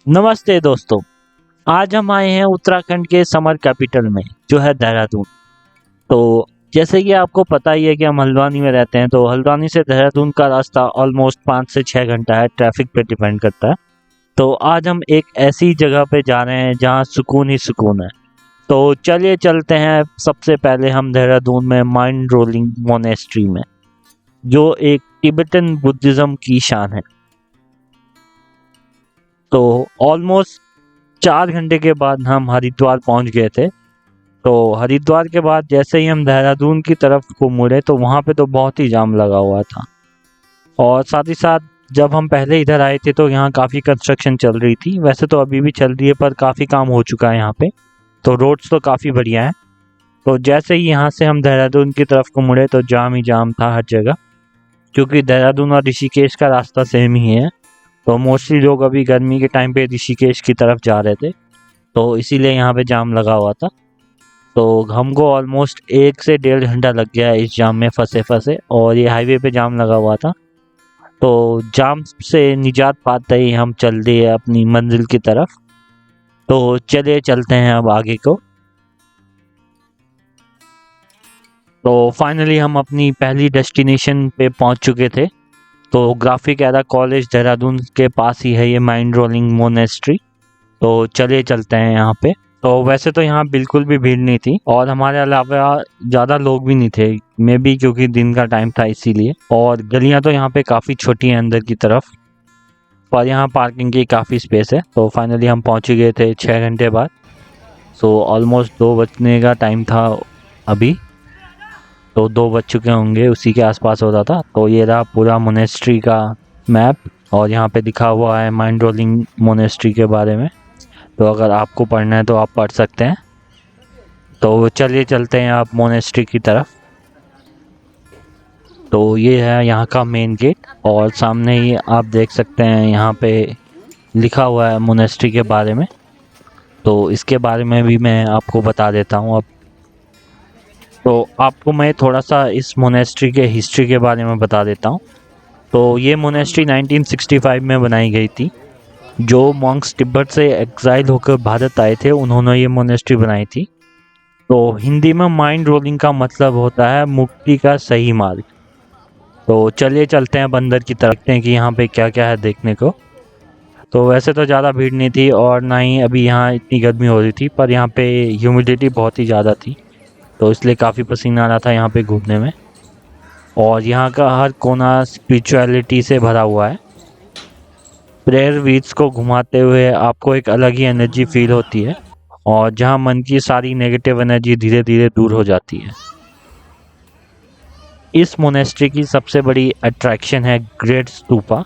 नमस्ते दोस्तों। आज हम आए हैं उत्तराखंड के समर कैपिटल में जो है देहरादून। तो जैसे कि आपको पता ही है कि हम हल्द्वानी में रहते हैं, तो हल्द्वानी से देहरादून का रास्ता ऑलमोस्ट 5 से 6 घंटा है, ट्रैफिक पे डिपेंड करता है। तो आज हम एक ऐसी जगह पे जा रहे हैं जहाँ सुकून ही सुकून है। तो चलिए चलते हैं। सबसे पहले हम देहरादून में माइंड रोलिंग मोनेस्ट्री में, जो एक तिब्बतन बुद्धिज्म की शान है। तो ऑलमोस्ट 4 घंटे के बाद हम हरिद्वार पहुंच गए थे। तो हरिद्वार के बाद जैसे ही हम देहरादून की तरफ को मुड़े तो वहाँ पे तो बहुत ही जाम लगा हुआ था। और साथ ही साथ जब हम पहले इधर आए थे तो यहाँ काफ़ी कंस्ट्रक्शन चल रही थी। वैसे तो अभी भी चल रही है पर काफ़ी काम हो चुका है यहाँ पे। तो रोड्स तो काफ़ी बढ़िया है। तो जैसे ही यहाँ से हम देहरादून की तरफ को मुड़े तो जाम ही जाम था हर जगह, क्योंकि देहरादून और ऋषिकेश का रास्ता सेम ही है। तो मोस्टली लोग अभी गर्मी के टाइम पे ऋषिकेश की तरफ जा रहे थे, तो इसीलिए यहाँ पे जाम लगा हुआ था। तो हमको ऑलमोस्ट 1 से 1.5 घंटा लग गया इस जाम में फंसे फंसे, और ये हाईवे पे जाम लगा हुआ था। तो जाम से निजात पाते ही हम चल दिए अपनी मंजिल की तरफ। तो चलिए चलते हैं अब आगे को। तो फाइनली हम अपनी पहली डेस्टिनेशन पे पहुंच चुके थे। तो ग्राफिक एरा कॉलेज देहरादून के पास ही है ये माइंड रोलिंग मोनेस्ट्री। तो चलिए चलते हैं यहाँ पे। तो वैसे तो यहाँ बिल्कुल भी भीड़ नहीं थी, और हमारे अलावा ज़्यादा लोग भी नहीं थे, मे बी क्योंकि दिन का टाइम था इसीलिए। और गलियाँ तो यहाँ पे काफ़ी छोटी हैं अंदर की तरफ, पर यहाँ पार्किंग की काफ़ी स्पेस है। तो फाइनली हम पहुँच ही गए थे 6 घंटे बाद। सो ऑलमोस्ट 2 बजने का टाइम था अभी। तो 2 बज चुके होंगे, उसी के आसपास हो रहा था। तो ये रहा पूरा मोनेस्ट्री का मैप, और यहाँ पे दिखा हुआ है माइंड रोलिंग मोनेस्ट्री के बारे में। तो अगर आपको पढ़ना है तो आप पढ़ सकते हैं। तो चलिए चलते हैं आप मोनेस्ट्री की तरफ। तो ये है यहाँ का मेन गेट, और सामने ही आप देख सकते हैं यहाँ पे लिखा हुआ है मोनेस्ट्री के बारे में। तो इसके बारे में भी मैं आपको बता देता हूँ अब। तो आपको मैं थोड़ा सा इस मोनेस्ट्री के हिस्ट्री के बारे में बता देता हूँ। तो ये मोनेस्ट्री 1965 में बनाई गई थी। जो मॉन्क्स तिब्बत से एक्साइल होकर भारत आए थे, उन्होंने ये मोनेस्ट्री बनाई थी। तो हिंदी में माइंड रोलिंग का मतलब होता है मुक्ति का सही मार्ग। तो चलिए चलते हैं बंदर की तरफ, देखते हैं कि यहाँ पे क्या क्या है देखने को। तो वैसे तो ज़्यादा भीड़ नहीं थी, और ना ही अभी यहाँ इतनी गर्मी हो रही थी, पर यहाँ पे ह्यूमिडिटी बहुत ही ज़्यादा थी। तो इसलिए काफ़ी पसीना आ रहा था यहाँ पे घूमने में। और यहाँ का हर कोना स्पिरिचुअलिटी से भरा हुआ है। प्रेयर व्हील्स को घुमाते हुए आपको एक अलग ही एनर्जी फील होती है, और जहाँ मन की सारी नेगेटिव एनर्जी धीरे धीरे दूर हो जाती है। इस मोनेस्ट्री की सबसे बड़ी अट्रैक्शन है ग्रेट स्तूपा,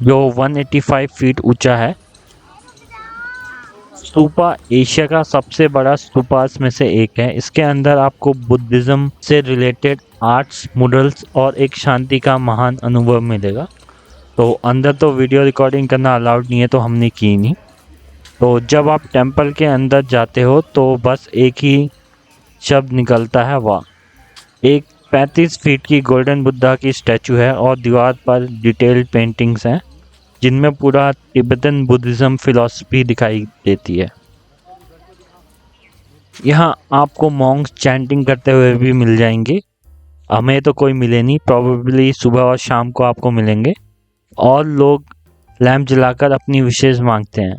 जो 185 फीट ऊंचा है। स्तूपा एशिया का सबसे बड़ा स्तूपास में से एक है। इसके अंदर आपको बुद्धिज्म से रिलेटेड आर्ट्स, मॉडल्स और एक शांति का महान अनुभव मिलेगा। तो अंदर तो वीडियो रिकॉर्डिंग करना अलाउड नहीं है, तो हमने की नहीं। तो जब आप टेंपल के अंदर जाते हो तो बस एक ही शब्द निकलता है, वाह। एक 35 फीट की गोल्डन बुद्धा की स्टैचू है, और दीवार पर डिटेल्ड पेंटिंग्स हैं जिनमें पूरा तिब्बतन बुद्धिज्म फिलॉसफी दिखाई देती है। यहाँ आपको मॉन्क्स चैंटिंग करते हुए भी मिल जाएंगे। हमें तो कोई मिले नहीं, प्रॉबेबली सुबह और शाम को आपको मिलेंगे। और लोग लैंप जलाकर अपनी विशेष मांगते हैं।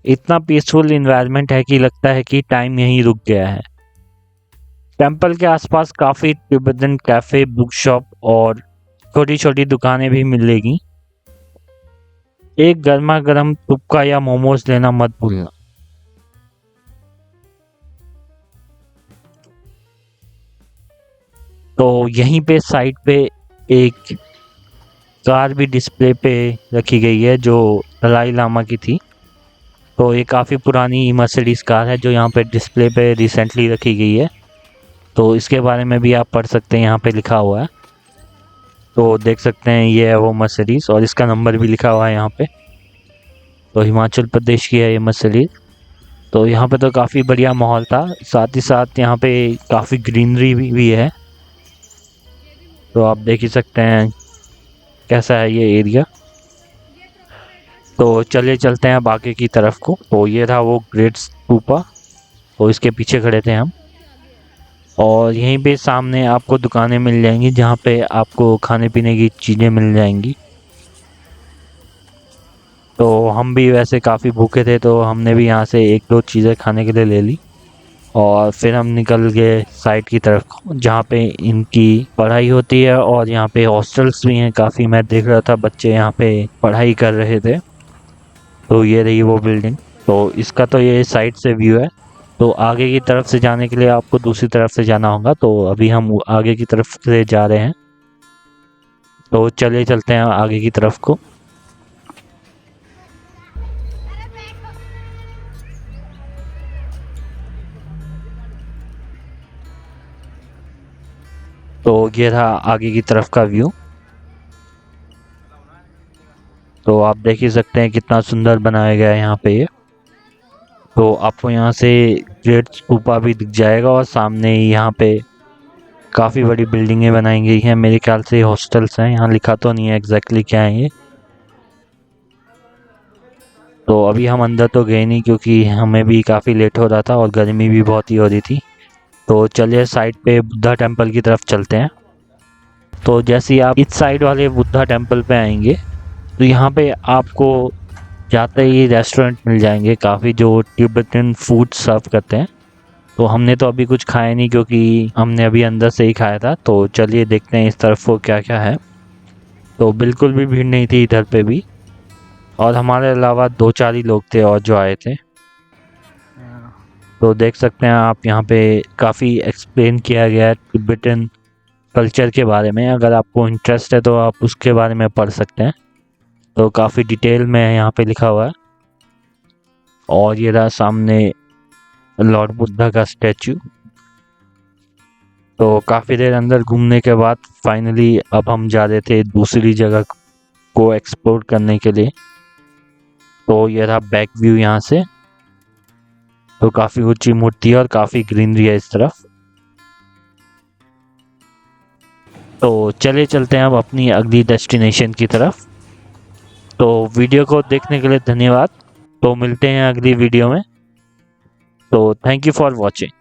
इतना पीसफुल इन्वायरमेंट है कि लगता है कि टाइम यहीं रुक गया है। टेंपल के आसपास काफ़ी तिब्बतन कैफ़े, बुक शॉप और छोटी छोटी दुकानें भी मिलेगी। एक गर्मा गर्म तुपका या मोमोज लेना मत भूलना। तो यहीं पे साइड पे एक कार भी डिस्प्ले पे रखी गई है जो दलाई लामा की थी। तो ये काफ़ी पुरानी मर्सिडीज़ कार है जो यहाँ पे डिस्प्ले पे रिसेंटली रखी गई है। तो इसके बारे में भी आप पढ़ सकते हैं, यहाँ पे लिखा हुआ है। तो देख सकते हैं ये है वो मर्सिडीज़, और इसका नंबर भी लिखा हुआ है यहाँ पे। तो हिमाचल प्रदेश की है ये मर्सिडीज़। तो यहाँ पे तो काफ़ी बढ़िया माहौल था, साथ ही साथ यहाँ पे काफ़ी ग्रीनरी भी है। तो आप देख ही सकते हैं कैसा है ये एरिया। तो चलिए चलते हैं अब आगे की तरफ को। तो ये था वो ग्रेट स्तूपा, तो इसके पीछे खड़े थे हम। और यहीं पे सामने आपको दुकानें मिल जाएंगी जहाँ पे आपको खाने पीने की चीज़ें मिल जाएंगी। तो हम भी वैसे काफ़ी भूखे थे, तो हमने भी यहाँ से एक दो चीज़ें खाने के लिए ले ली और फिर हम निकल गए साइड की तरफ जहाँ पे इनकी पढ़ाई होती है। और यहाँ पे हॉस्टल्स भी हैं काफ़ी, मैं देख रहा था बच्चे यहाँ पे पढ़ाई कर रहे थे। तो ये रही वो बिल्डिंग। तो इसका तो ये साइड से व्यू है। तो आगे की तरफ से जाने के लिए आपको दूसरी तरफ से जाना होगा। तो अभी हम आगे की तरफ से जा रहे हैं, तो चलिए चलते हैं आगे की तरफ को। तो ये था आगे की तरफ का व्यू। तो आप देख ही सकते हैं कितना सुंदर बनाया गया है यहाँ पे ये। तो आपको यहाँ से ग्रेट स्तूपा भी दिख जाएगा और सामने ही यहाँ पे काफ़ी बड़ी बिल्डिंगें बनाई गई हैं। मेरे ख्याल से हॉस्टल्स हैं, यहाँ लिखा तो नहीं है एग्जैक्टली क्या है ये। तो अभी हम अंदर तो गए नहीं क्योंकि हमें भी काफ़ी लेट हो रहा था और गर्मी भी बहुत ही हो रही थी। तो चलिए साइड पे बुद्धा टेम्पल की तरफ चलते हैं। तो जैसे ही आप इस साइड वाले बुद्धा टेम्पल पे आएंगे तो यहाँ पे आपको जाते ही रेस्टोरेंट मिल जाएंगे काफ़ी, जो तिब्बतन फूड सर्व करते हैं। तो हमने तो अभी कुछ खाया नहीं क्योंकि हमने अभी अंदर से ही खाया था। तो चलिए देखते हैं इस तरफ को क्या क्या है। तो बिल्कुल भी भीड़ नहीं थी इधर पे भी, और हमारे अलावा दो चार ही लोग थे और जो आए थे। तो देख सकते हैं आप यहाँ पे काफ़ी एक्सप्लेन किया गया है तिब्बतन कल्चर के बारे में। अगर आपको इंटरेस्ट है तो आप उसके बारे में पढ़ सकते हैं। तो काफ़ी डिटेल में यहाँ पे लिखा हुआ है। और ये रहा सामने लॉर्ड बुद्धा का स्टैचू। तो काफ़ी देर अंदर घूमने के बाद फाइनली अब हम जा रहे थे दूसरी जगह को एक्सप्लोर करने के लिए। तो ये रहा बैक व्यू यहाँ से। तो काफ़ी ऊंची मूर्ति है और काफ़ी ग्रीनरी है इस तरफ। तो चलिए चलते हैं अब अपनी अगली डेस्टिनेशन की तरफ। तो वीडियो को देखने के लिए धन्यवाद। तो मिलते हैं अगली वीडियो में। तो थैंक यू फॉर वॉचिंग।